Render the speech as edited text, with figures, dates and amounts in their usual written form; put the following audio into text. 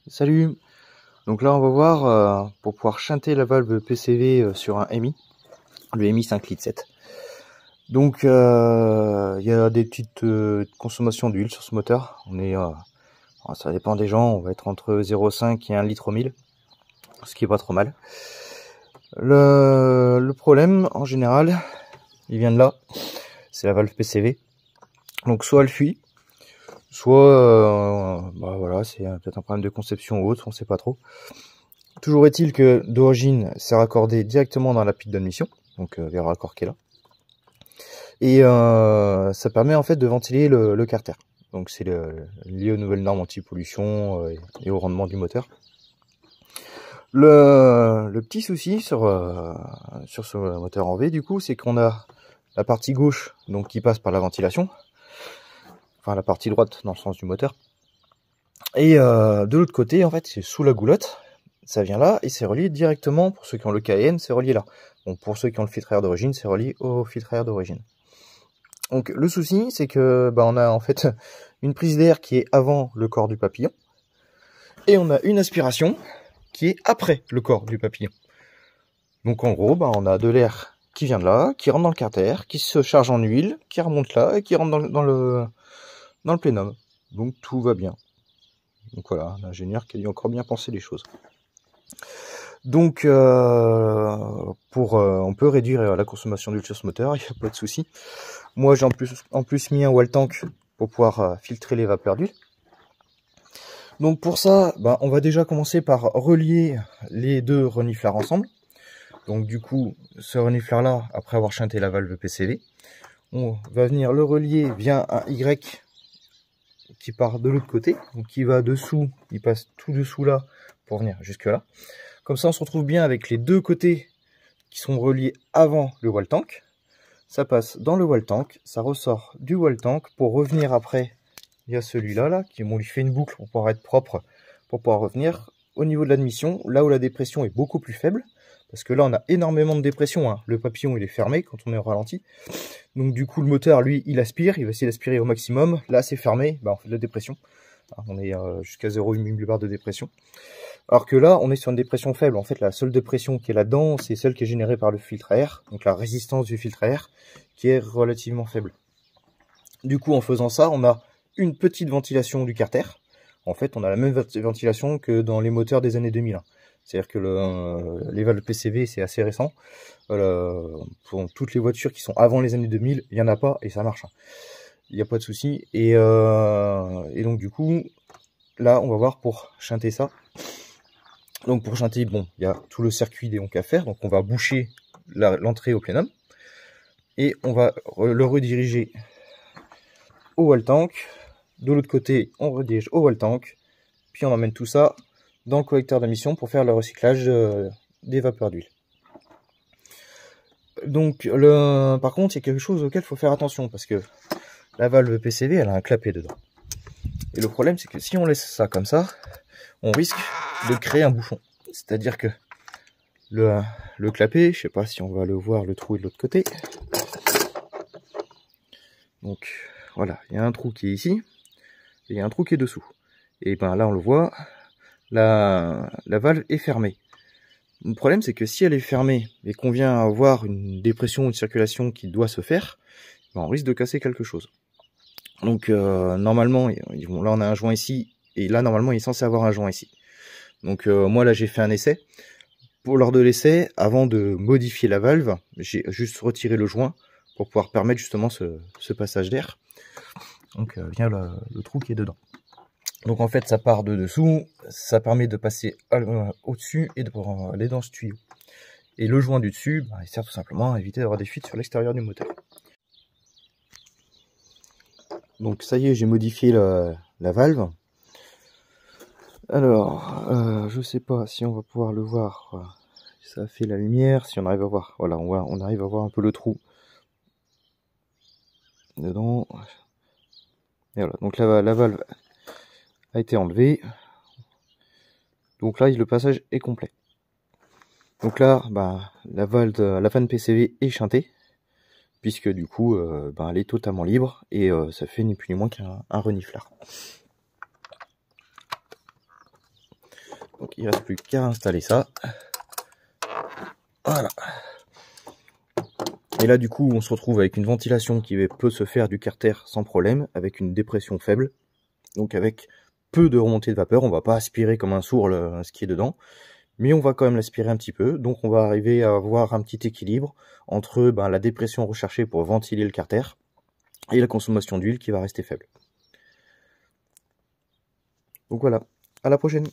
Salut. Donc là on va voir pour pouvoir chanter la valve PCV sur un MI, le MI 5 litres 7. Donc il y a des petites consommations d'huile sur ce moteur. Ça dépend des gens, on va être entre 0,5 et 1 litre au 1000, ce qui est pas trop mal. Le problème en général, il vient de là, c'est la valve PCV. Donc soit elle fuit, soit voilà, c'est peut-être un problème de conception ou autre, on sait pas trop. Toujours est-il que d'origine c'est raccordé directement dans la pile d'admission, donc vers le raccord qui est là, et ça permet en fait de ventiler le carter. Donc c'est lié aux nouvelles normes anti-pollution et au rendement du moteur. Le petit souci sur ce moteur en V du coup, c'est qu'on a la partie gauche donc qui passe par la ventilation, enfin la partie droite dans le sens du moteur, et de l'autre côté en fait c'est sous la goulotte. Ça vient là et c'est relié directement, pour ceux qui ont le KN, c'est relié là. Donc pour ceux qui ont le filtre à air d'origine, c'est relié au filtre à air d'origine. Donc le souci, c'est que on a en fait une prise d'air qui est avant le corps du papillon, et on a une aspiration qui est après le corps du papillon. Donc en gros, on a de l'air qui vient de là, qui rentre dans le carter, qui se charge en huile, qui remonte là et qui rentre dans le plénum. Donc tout va bien. Donc voilà, un ingénieur qui a dû encore bien penser les choses. Donc on peut réduire la consommation d'huile sur ce moteur, il n'y a pas de souci. Moi j'ai en plus mis un wall tank pour pouvoir filtrer les vapeurs d'huile. Donc pour ça, on va déjà commencer par relier les deux renifleurs ensemble. Donc du coup, ce renifleur là, après avoir chanté la valve PCV, on va venir le relier via un Y qui part de l'autre côté, donc qui va dessous, il passe tout dessous là pour venir jusque là. Comme ça, on se retrouve bien avec les deux côtés qui sont reliés avant le wall tank. Ça passe dans le wall tank, ça ressort du wall tank pour revenir après. Il y a celui-là, là, qui lui fait une boucle pour pouvoir être propre, pour pouvoir revenir au niveau de l'admission, là où la dépression est beaucoup plus faible. Parce que là, on a énormément de dépression, hein. Le papillon, il est fermé quand on est au ralenti. Donc du coup, le moteur, lui, il aspire, il va essayer d'aspirer au maximum. Là, c'est fermé, on fait de la dépression. On est jusqu'à 0,1 millibar de dépression. Alors que là, on est sur une dépression faible. En fait, la seule dépression qui est là-dedans, c'est celle qui est générée par le filtre à air, donc la résistance du filtre à air, qui est relativement faible. Du coup, en faisant ça, on a une petite ventilation du carter. En fait, on a la même ventilation que dans les moteurs des années 2000. C'est-à-dire que les valves PCV, c'est assez récent. Pour toutes les voitures qui sont avant les années 2000, il n'y en a pas et ça marche. Il n'y a pas de souci. Et donc, du coup, là, on va voir pour chanter ça. Donc pour chanter, il y a tout le circuit des oncs à faire. Donc on va boucher l'entrée au plénum. Et on va le rediriger au wall tank. De l'autre côté, on redirige au wall tank. Puis on emmène tout ça dans le collecteur d'émission pour faire le recyclage des vapeurs d'huile. Donc par contre, il y a quelque chose auquel il faut faire attention. Parce que la valve PCV, elle a un clapet dedans. Et le problème, c'est que si on laisse ça comme ça, on risque de créer un bouchon. C'est-à-dire que le clapet, je sais pas si on va le voir, le trou est de l'autre côté. Donc voilà, il y a un trou qui est ici, et il y a un trou qui est dessous. Et là on le voit, la valve est fermée. Le problème c'est que si elle est fermée et qu'on vient avoir une dépression ou une circulation qui doit se faire, on risque de casser quelque chose. Donc normalement, là on a un joint ici, et là normalement il est censé avoir un joint ici. Donc moi là j'ai fait un essai. Lors de l'essai, avant de modifier la valve, j'ai juste retiré le joint pour pouvoir permettre justement ce passage d'air. Donc vient le trou qui est dedans. Donc en fait ça part de dessous, ça permet de passer au-dessus et de aller dans ce tuyau. Et le joint du dessus, il sert tout simplement à éviter d'avoir des fuites sur l'extérieur du moteur. Donc ça y est, j'ai modifié la valve. Alors, je sais pas si on va pouvoir le voir. Ça fait la lumière, si on arrive à voir. Voilà, on arrive à voir un peu le trou dedans. Et voilà, donc la valve a été enlevée. Donc là, le passage est complet. Donc là, la valve, la fan PCV est chantée, puisque du coup, elle est totalement libre et ça fait ni plus ni moins qu'un reniflard. Donc il ne reste plus qu'à installer ça. Voilà. Et là du coup on se retrouve avec une ventilation qui peut se faire du carter sans problème, avec une dépression faible, donc avec peu de remontée de vapeur. On va pas aspirer comme un sourd ce qui est dedans, mais on va quand même l'aspirer un petit peu, donc on va arriver à avoir un petit équilibre entre la dépression recherchée pour ventiler le carter et la consommation d'huile qui va rester faible. Donc voilà, à la prochaine.